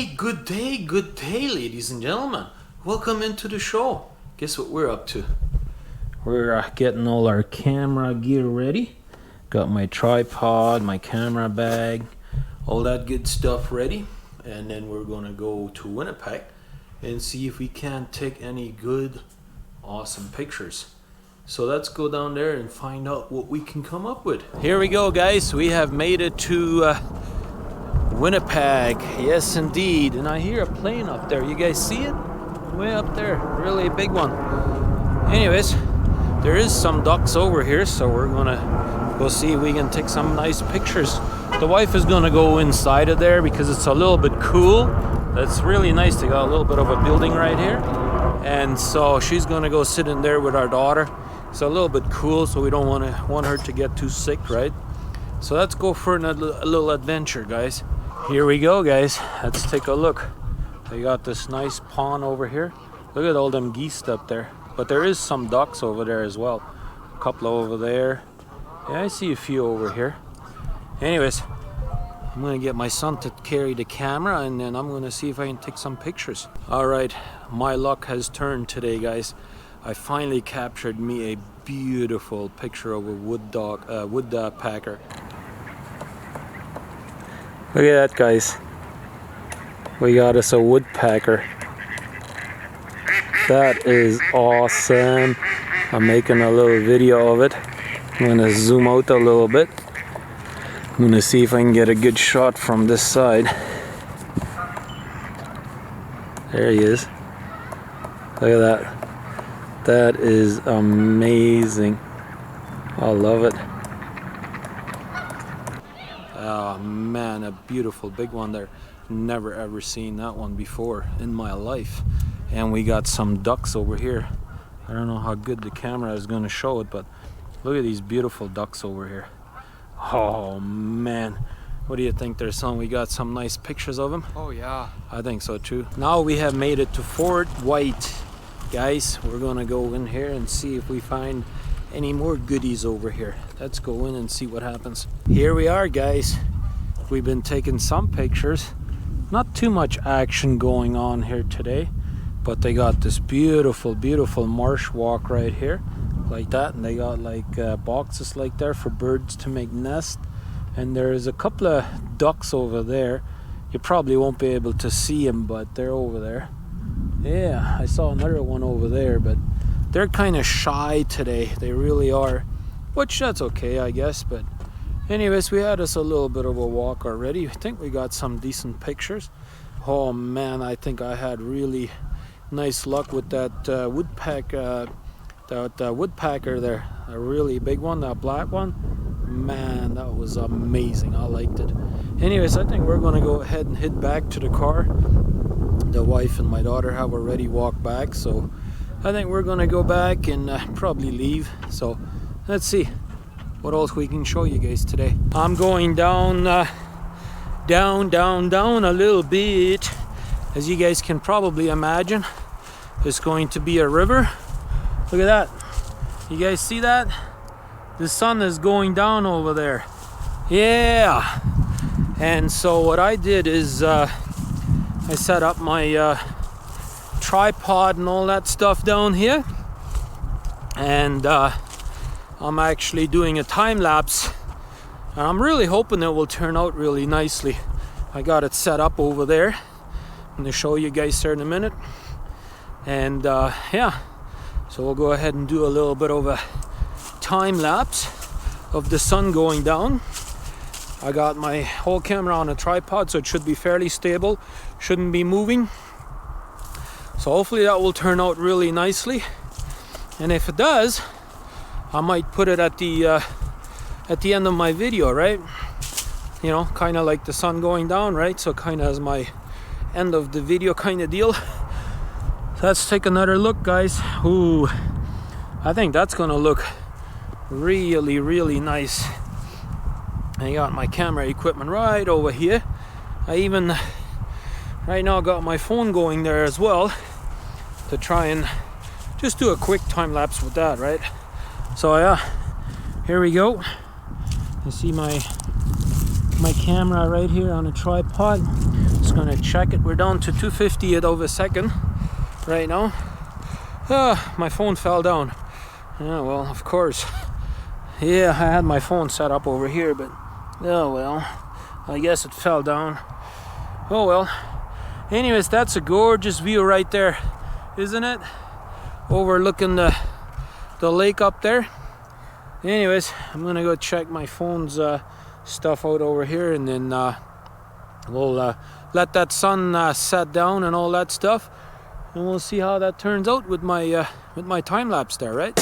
good day, ladies and gentlemen. Welcome into the show. Guess what we're up to? We're getting all our camera gear ready. Got my tripod, my camera bag, all that good stuff ready. And then we're gonna go to Winnipeg and see if we can take any good, awesome pictures. So let's go down there and find out what we can come up with. Here we go, guys. We have made it to Winnipeg. Yes, indeed. And I hear a plane up there. You guys see it? Way up there. Really big one. Anyways, there is some ducks over here, so we're gonna go see if we can take some nice pictures. The wife is gonna go inside of there because it's a little bit cool. That's really nice. They got a little bit of a building right here. And so she's gonna go sit in there with our daughter. It's a little bit cool, so we don't want her to get too sick, right? So let's go for a little adventure, guys. Here we go, guys. Let's take a look. They got this nice pond over here. Look at all them geese up there. But there is some ducks over there as well. A couple over there. Yeah, I see a few over here. Anyways, I'm gonna get my son to carry the camera, and then I'm gonna see if I can take some pictures. All right, my luck has turned today, guys. I finally captured me a beautiful picture of a woodpecker. Look at that, guys. We got us a woodpecker. That is awesome. I'm making a little video of it. I'm gonna zoom out a little bit. I'm gonna see if I can get a good shot from this side. There he is. Look at that. That is amazing. I love it. Oh man, a beautiful big one there. Never ever seen that one before in my life. And we got some ducks over here. I don't know how good the camera is going to show it, but look at these beautiful ducks over here. Oh man, what do you think there, son? We got some nice pictures of them? Oh yeah, I think so too. Now we have made it to Fort White. Guys, we're gonna go in here and see if we find any more goodies over here. Let's go in and see what happens. Here we are, guys. We've been taking some pictures. Not too much action going on here today, but they got this beautiful marsh walk right here like that, and they got like boxes like there for birds to make nests. And there's a couple of ducks over there. You probably won't be able to see them, but they're over there. Yeah, I saw another one over there, but they're kind of shy today. They really are, which that's okay, I guess. But anyways, we had us a little bit of a walk already. I think we got some decent pictures. Oh man, I think I had really nice luck with that woodpecker there. A really big one, that black one. Man, that was amazing. I liked it. Anyways, I think we're gonna go ahead and head back to the car. The wife and my daughter have already walked back, so I think we're gonna go back and probably leave. So let's see what else we can show you guys today. I'm going down a little bit. As you guys can probably imagine, it's going to be a river. Look at that. You guys see that? The sun is going down over there. Yeah. And so what I did is I set up my tripod and all that stuff down here, and I'm actually doing a time lapse, and I'm really hoping it will turn out really nicely. I got it set up over there. I'm gonna show you guys here in a minute, and yeah, so we'll go ahead and do a little bit of a time lapse of the sun going down. I got my whole camera on a tripod, so it should be fairly stable, shouldn't be moving. So hopefully that will turn out really nicely. And if it does, I might put it at the end of my video, right? You know, kind of like the sun going down, right? So kind of as my end of the video kind of deal. So let's take another look, guys. Ooh, I think that's gonna look really nice. I got my camera equipment right over here. I even right now got my phone going there as well to try and just do a quick time lapse with that, right? So yeah, here we go. You see my camera right here on a tripod. just gonna check it. We're down to 250th of a second right now. My phone fell down. Yeah, well, of course. Yeah, I had my phone set up over here, but oh well, I guess it fell down. Oh well. Anyways, that's a gorgeous view right there, isn't it? Overlooking the lake up there. Anyways, I'm gonna go check my phone's stuff out over here, and then we'll let that sun set down and all that stuff, and we'll see how that turns out with my time lapse there, right?